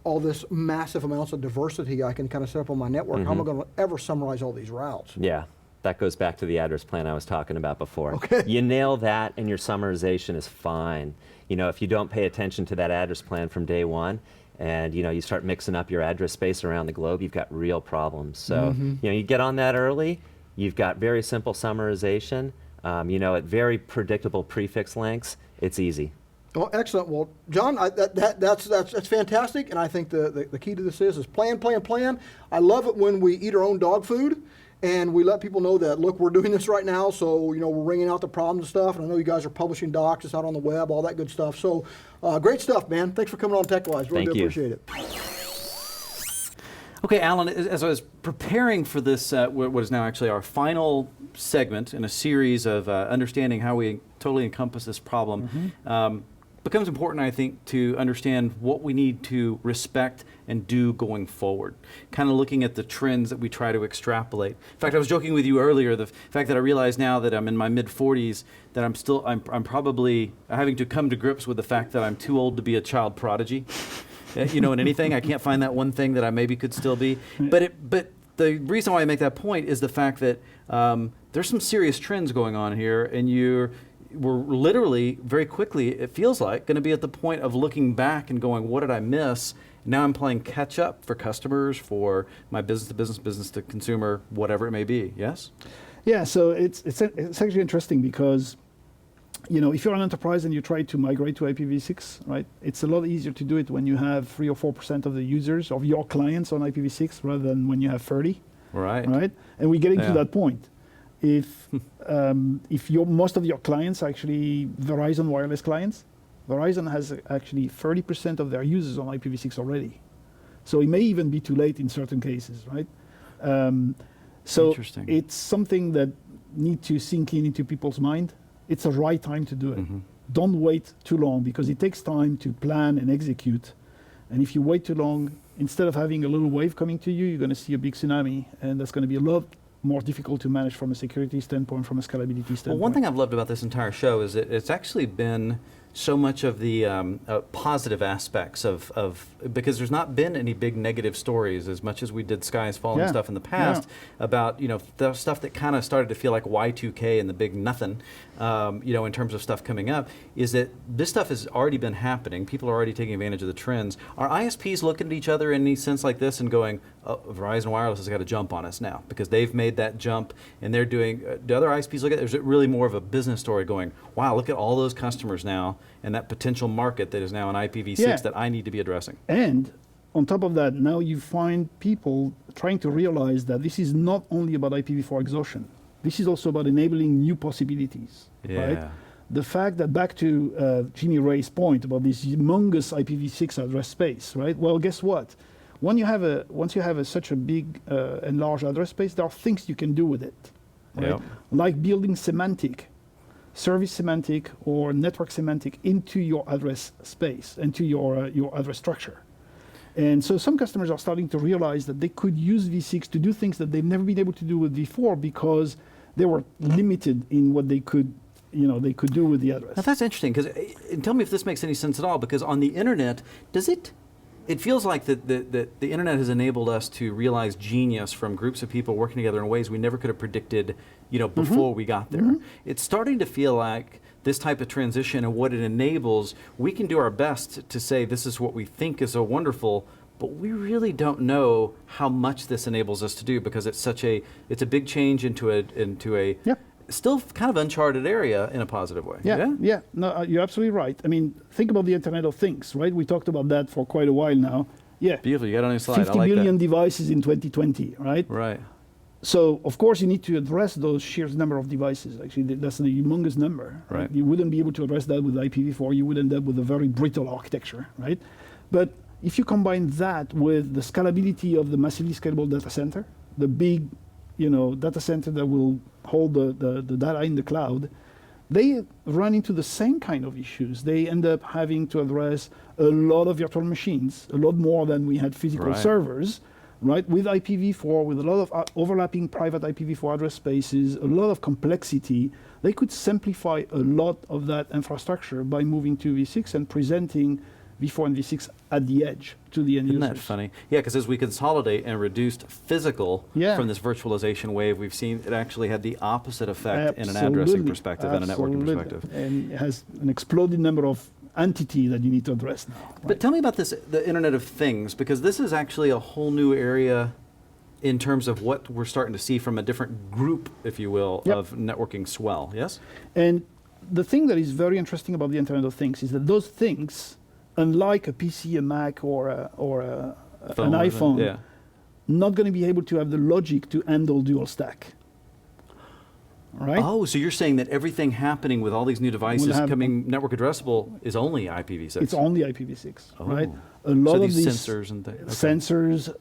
all this massive amounts of diversity I can kind of set up on my network. How am I going to ever summarize all these routes? Yeah, that goes back to the address plan I was talking about before. Okay. You nail that and your summarization is fine. If you don't pay attention to that address plan from day one, and you start mixing up your address space around the globe, you've got real problems. So you get on that early, you've got very simple summarization, at very predictable prefix lengths, it's easy. Well, excellent. Well, John, that's fantastic, and I think the key to this is plan, plan, plan. I love it when we eat our own dog food, and we let people know that, look, we're doing this right now, so we're ringing out the problems and stuff. And I know you guys are publishing docs, it's out on the web, all that good stuff. So great stuff, man. Thanks for coming on TechWise. Really do appreciate it. Okay, Alan, as I was preparing for this, what is now actually our final segment in a series of understanding how we totally encompass this problem, becomes important, I think, to understand what we need to respect and do going forward. Kind of looking at the trends that we try to extrapolate. In fact, I was joking with you earlier, the fact that I realize now that I'm in my mid-40s, that I'm probably having to come to grips with the fact that I'm too old to be a child prodigy. In anything, I can't find that one thing that I maybe could still be. But the reason why I make that point is the fact that there's some serious trends going on here, and we're literally, very quickly, it feels like, going to be at the point of looking back and going, what did I miss? Now I'm playing catch up for customers, for my business to business, business to consumer, whatever it may be. Yes? Yeah, so it's actually interesting because, if you're an enterprise and you try to migrate to IPv6, right, it's a lot easier to do it when you have 3 or 4% of the users of your clients on IPv6 rather than when you have 30. Right. Right? And we're getting Yeah. to that point. If most of your clients are actually Verizon wireless clients, Verizon has actually 30% of their users on IPv6 already. So it may even be too late in certain cases, right? So Interesting. it's something that needs to sink into people's mind. It's the right time to do it. Mm-hmm. Don't wait too long because it takes time to plan and execute. And if you wait too long, instead of having a little wave coming to you, you're going to see a big tsunami, and that's going to be a lot more difficult to manage from a security standpoint, from a scalability standpoint. Well, one thing I've loved about this entire show is that it's actually been so much of the positive aspects of because there's not been any big negative stories as much as we did Sky is Falling Yeah. stuff in the past about the stuff that kind of started to feel like Y2K and the big nothing, in terms of stuff coming up, is that this stuff has already been happening. People are already taking advantage of the trends. Are ISPs looking at each other in any sense like this and going, oh, Verizon Wireless has got to jump on us now because they've made that jump and they're doing, do other ISPs look at it? Is it really more of a business story going, wow, look at all those customers now and that potential market that is now an IPv6 Yeah. that I need to be addressing? And on top of that, now you find people trying to realize that this is not only about IPv4 exhaustion. This is also about enabling new possibilities, right? Yeah. The fact that, back to Jimmy Ray's point about this humongous IPv6 address space, right? Well, guess what? Once you have such a big and large address space, there are things you can do with it, right? Yep. Like building semantic, service semantic or network semantic into your address space, into your address structure. And so some customers are starting to realize that they could use V6 to do things that they've never been able to do with V4 because they were limited in what they could do with the address. Now that's interesting because, tell me if this makes any sense at all, because on the internet, it feels like that the internet has enabled us to realize genius from groups of people working together in ways we never could have predicted, before we got there. It's starting to feel like this type of transition and what it enables, we can do our best to say this is what we think is so wonderful, but we really don't know how much this enables us to do because it's a big change into a Yep. still kind of uncharted area in a positive way. Yeah. No, you're absolutely right. I mean, think about the Internet of Things, right? We talked about that for quite a while now. Yeah. Beautiful. You got it on your slide. 50 I like billion that. devices in 2020, right? Right. So, of course, you need to address those sheer number of devices. Actually, that's a humongous number. Right. You wouldn't be able to address that with IPv4. You would end up with a very brittle architecture, right? But if you combine that with the scalability of the massively scalable data center, the big, data center that will hold the data in the cloud, they run into the same kind of issues. They end up having to address a lot of virtual machines, a lot more than we had physical Right. servers, right? With IPv4, with a lot of overlapping private IPv4 address spaces, a lot of complexity, they could simplify a lot of that infrastructure by moving to V6 and presenting V4 and V6 at the edge to the end Isn't users. that funny? Yeah, because as we consolidate and reduced physical Yeah. from this virtualization wave, we've seen it actually had the opposite effect in an addressing perspective and a networking Absolutely. perspective. And it has an exploded number of entity that you need to address now. But tell me about the Internet of Things, because this is actually a whole new area in terms of what we're starting to see from a different group, if you will, Yep. of networking swell. Yes? And the thing that is very interesting about the Internet of Things is that those things, unlike a PC, a Mac, or an Phone, iPhone, yeah. not going to be able to have the logic to handle dual stack. Right? Oh, so you're saying that everything happening with all these new devices have- coming network addressable is only IPv6? It's only IPv6, right? Oh. A lot So of these these sensors and things. Okay. sensors,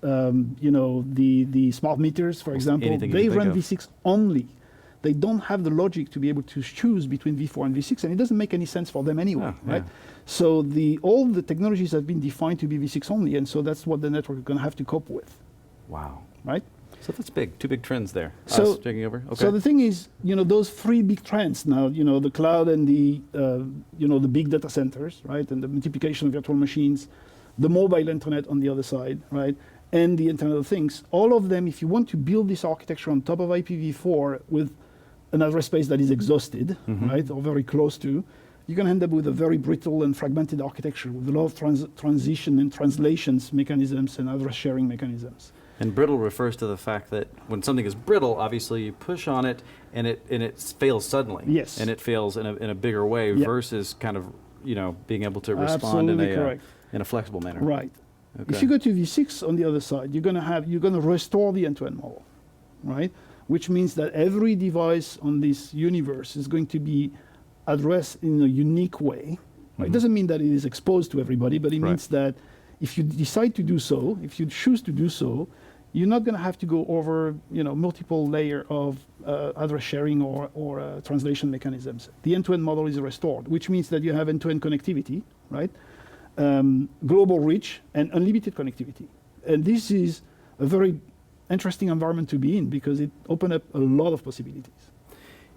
the smart meters, for example, anything you they can think run of. V6 only. They don't have the logic to be able to choose between V4 and V6, and it doesn't make any sense for them anyway, Yeah, right? yeah. So all the technologies have been defined to be V6 only, and so that's what the network is going to have to cope with, Wow. right? So that's big. Two big trends there. So- Us taking over. Okay. So the thing is, those three big trends now, the cloud and the big data centers, right, and the multiplication of virtual machines, the mobile internet on the other side, right, and the Internet of Things, all of them, if you want to build this architecture on top of IPv4 with an address space that is exhausted, right, or very close to, you're going to end up with a very brittle and fragmented architecture with a lot of transition and translations mechanisms and address sharing mechanisms. And brittle refers to the fact that when something is brittle, obviously you push on it and it fails suddenly. Yes. And it fails in a bigger way Yep. versus kind of, being able to respond Absolutely correct. in a flexible manner. Right. Okay. If you go to V6 on the other side, you're going to restore the end-to-end model, right? Which means that every device on this universe is going to be addressed in a unique way. Right? It doesn't mean that it is exposed to everybody, but it Right. means that if you decide to do so, if you choose to do so, you're not going to have to go over, multiple layer of address sharing or translation mechanisms. The end-to-end model is restored, which means that you have end-to-end connectivity, right? Global reach and unlimited connectivity. And this is a very interesting environment to be in because it opens up a lot of possibilities.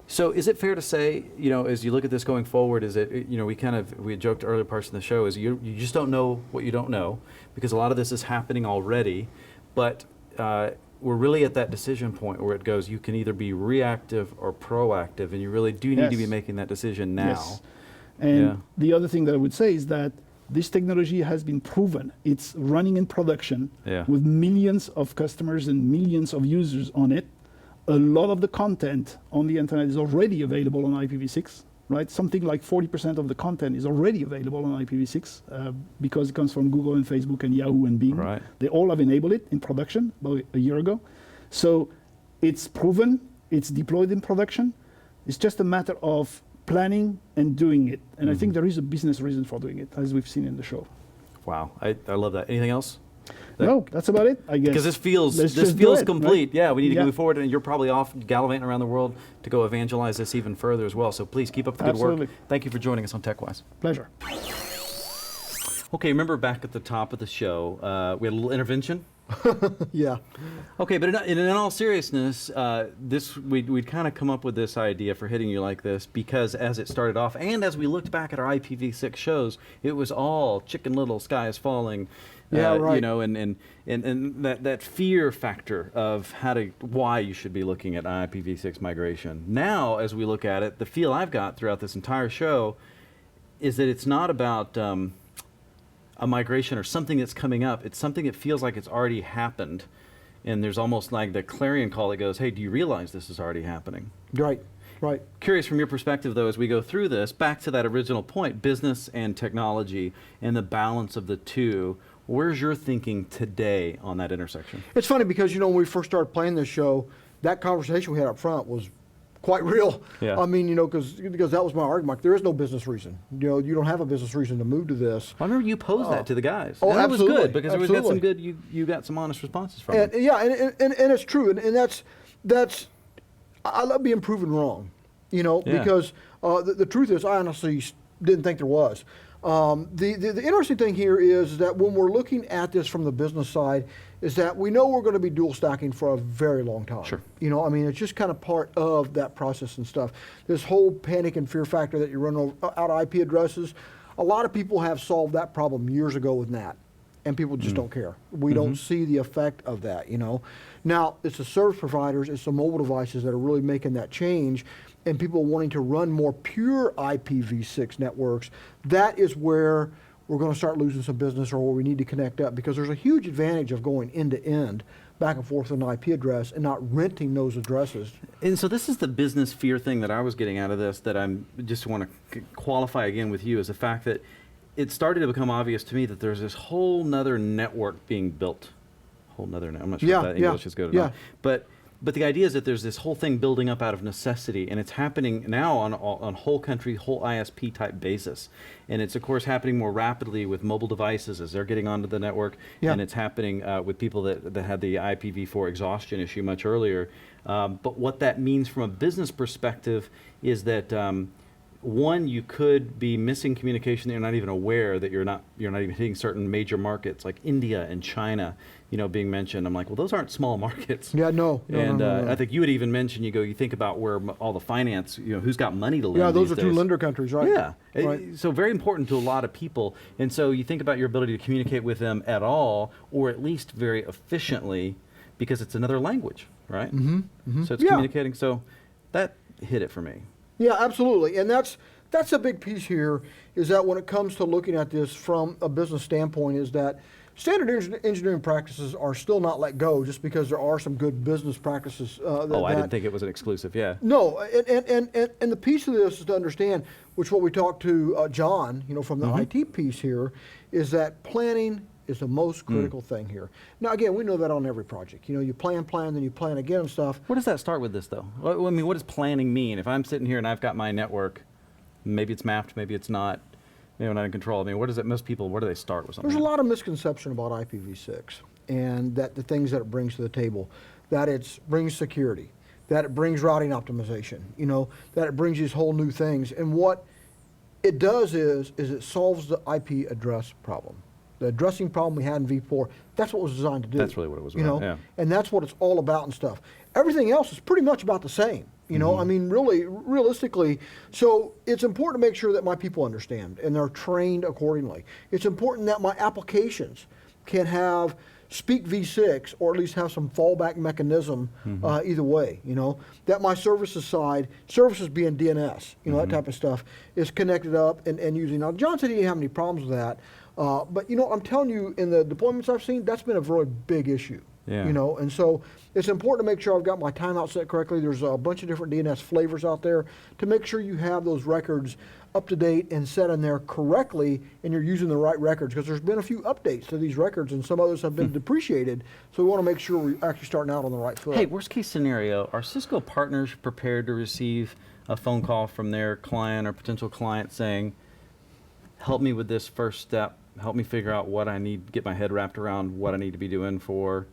So is it fair to say, as you look at this going forward, is it, we had joked earlier parts of the show, is you just don't know what you don't know because a lot of this is happening already, but we're really at that decision point where it goes, you can either be reactive or proactive, and you really do need to be Yes. making that decision now. Yes. And the other thing that I would say is that this technology has been proven. It's running in production with millions of customers and millions of users on it. A lot of the content on the internet is already available on IPv6, right? Something like 40% of the content is already available on IPv6 because it comes from Google and Facebook and Yahoo and Bing. Right. They all have enabled it in production about a year ago. So it's proven, it's deployed in production. It's just a matter of planning and doing it. And I think there is a business reason for doing it, as we've seen in the show. Wow, I love that. Anything else? No, that's about it, I guess. Because this feels Let's just do it, complete. right? Yeah, we need to Yeah. move forward, and you're probably off gallivanting around the world to go evangelize this even further as well. So please keep up the good Absolutely. work. Thank you for joining us on TechWise. Pleasure. Okay, remember back at the top of the show, we had a little intervention. Yeah. Okay, but in all seriousness, we'd kind of come up with this idea for hitting you like this because as it started off, and as we looked back at our IPv6 shows, it was all Chicken Little, sky is falling. Yeah, right. And that fear factor of why you should be looking at IPv6 migration. Now, as we look at it, the feel I've got throughout this entire show is that it's not about a migration or something that's coming up. It's something that feels like it's already happened. And there's almost like the clarion call that goes, hey, do you realize this is already happening? Right. Right. Curious from your perspective, though, as we go through this, back to that original point, business and technology and the balance of the two, where's your thinking today on that intersection? It's funny because, when we first started playing this show, that conversation we had up front was quite real. Yeah. I mean, because that was my argument. There is no business reason. You don't have a business reason to move to this. I remember you posed that to the guys. Oh, and that was absolutely, good because we got some absolutely. good, you got some honest responses from And them. yeah, and it's true, and that's I love being proven wrong, Yeah. because the truth is I honestly didn't think there was. The interesting thing here is that when we're looking at this from the business side, is that we know we're going to be dual stacking for a very long time. Sure. It's just kind of part of that process and stuff. This whole panic and fear factor that you run out of IP addresses, a lot of people have solved that problem years ago with NAT, and people just don't care. We don't see the effect of that, Now, it's the service providers, it's the mobile devices that are really making that change, and people wanting to run more pure IPv6 networks. That is where we're going to start losing some business, or where we need to connect up, because there's a huge advantage of going end to end, back and forth with an IP address, and not renting those addresses. And so this is the business fear thing that I was getting out of this that I'm just want to qualify again with you, is the fact that it started to become obvious to me that there's this whole nother network being built. I'm not sure if that English is good or not. But the idea is that there's this whole thing building up out of necessity, and it's happening now on whole country, whole ISP type basis. And it's, of course, happening more rapidly with mobile devices as they're getting onto the network. Yeah. And it's happening with people that had the IPv4 exhaustion issue much earlier. But what that means from a business perspective is that one, you could be missing communication that you're not even aware that you're not even hitting certain major markets like India and China, being mentioned. I'm like, well, those aren't small markets. Yeah, no. I think you would even mention, you think about where all the finance, who's got money to lend. Yeah, those these are two days. lender countries, right? Yeah. Right. So very important to a lot of people. And so you think about your ability to communicate with them at all, or at least very efficiently, because it's another language, right? So it's Yeah. communicating. So That hit it for me. Yeah, absolutely. And that's a big piece here, is that when it comes to looking at this from a business standpoint, is that standard engineering practices are still not let go just because there are some good business practices. I didn't think it was an exclusive, yeah. No, and the piece of this is to understand, which what we talked to John, from the IT piece here, is that planning is the most critical thing here. Now, again, we know that on every project. You plan, then you plan again and stuff. Where does that start with this, though? I mean, what does planning mean? If I'm sitting here and I've got my network, maybe it's mapped, maybe it's not, maybe I'm not in control. I mean, where do they start with something? There's a lot of misconception about IPv6 and that the things that it brings to the table, that it brings security, that it brings routing optimization, that it brings these whole new things. And what it does is it solves the IP address problem. The addressing problem we had in V4, that's what it was designed to do. That's really what it was about, yeah. And that's what it's all about and stuff. Everything else is pretty much about the same. I mean, really, realistically, so it's important to make sure that my people understand and they're trained accordingly. It's important that my applications can speak V6 or at least have some fallback mechanism either way, that my services being DNS, that type of stuff, is connected up and using. Now, John said he didn't have any problems with that, but, I'm telling you, in the deployments I've seen, that's been a very big issue. Yeah. And so it's important to make sure I've got my timeout set correctly. There's a bunch of different DNS flavors out there to make sure you have those records up to date and set in there correctly and you're using the right records, because there's been a few updates to these records and some others have been depreciated. So we want to make sure we're actually starting out on the right foot. Hey, worst case scenario, are Cisco partners prepared to receive a phone call from their client or potential client saying, help me with this first step, help me figure out what I need, get my head wrapped around what I need to be doing for,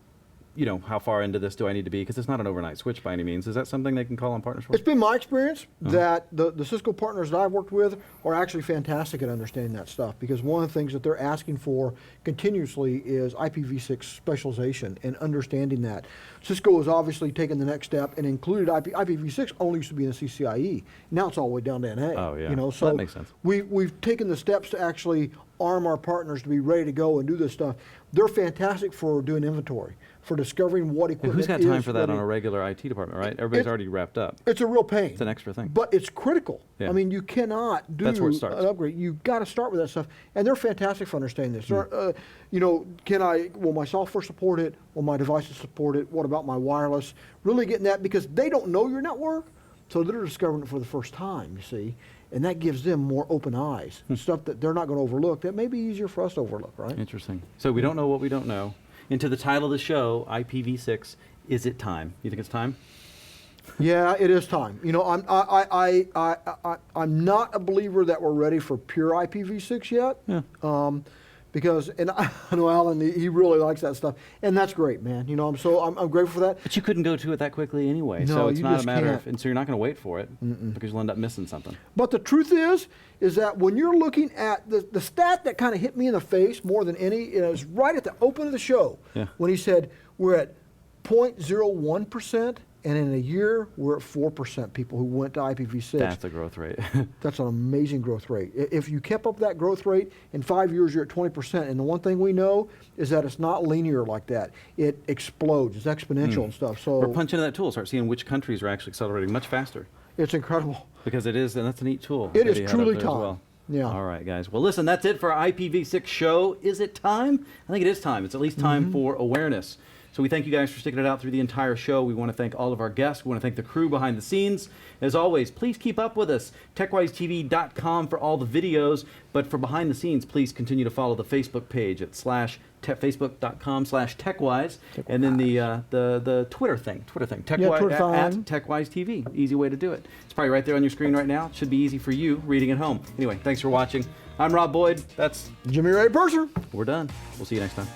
how far into this do I need to be? Because it's not an overnight switch by any means. Is that something they can call on partners for? It's been my experience that the Cisco partners that I've worked with are actually fantastic at understanding that stuff, because one of the things that they're asking for continuously is IPv6 specialization and understanding that. Cisco has obviously taken the next step and included IPv6 only used to be in the CCIE. Now it's all the way down to NA. Oh, yeah. So that makes sense. We've taken the steps to actually arm our partners to be ready to go and do this stuff. They're fantastic for doing inventory, for discovering what equipment Who's got time is for that ready. on a regular IT department, right? Everybody's already wrapped up. It's a real pain. It's an extra thing. But it's critical. Yeah. I mean, you cannot do That's where it starts. an upgrade. You've got to start with that stuff. And they're fantastic for understanding this. Will my software support it? Will my devices support it? What about my wireless? Really getting that, because they don't know your network, so they're discovering it for the first time, you see. And that gives them more open eyes, stuff that they're not going to overlook that may be easier for us to overlook, right? Interesting. So we don't know what we don't know. Into the title of the show, IPv6, is it time? You think it's time? Yeah, it is time. I'm not a believer that we're ready for pure IPv6 yet. Yeah. Because I know Alan, he really likes that stuff, and that's great, man. I'm grateful for that. But you couldn't go to it that quickly anyway. No, so it's you not just a matter can't. of, and so you're not going to wait for it because you'll end up missing something. But the truth is that when you're looking at the stat that kind of hit me in the face more than any, is right at the open of the show, Yeah. when he said we're at 0.01%, and in a year we're at 4% people who went to IPv6. That's a growth rate. That's an amazing growth rate. If you kept up that growth rate, in 5 years you're at 20%. And the one thing we know is that it's not linear like that. It explodes. It's exponential and stuff. So Or punch into that tool, start seeing which countries are actually accelerating much faster. it's incredible. Because it is, and that's a neat tool. It that is he had truly up there as time. well. Yeah. All right, guys. Well, listen, that's it for our IPv6 show. Is it time? I think it is time. It's at least time for awareness. So we thank you guys for sticking it out through the entire show. We want to thank all of our guests. We want to thank the crew behind the scenes. As always, please keep up with us. TechWiseTV.com for all the videos. But for behind the scenes, please continue to follow the Facebook page at facebook.com/TechWise. And then the Twitter thing. TechWise, Twitter at thing. TechWiseTV. Easy way to do it. It's probably right there on your screen right now. It should be easy for you reading at home. Anyway, thanks for watching. I'm Rob Boyd. That's Jimmy Ray Purser. We're done. We'll see you next time.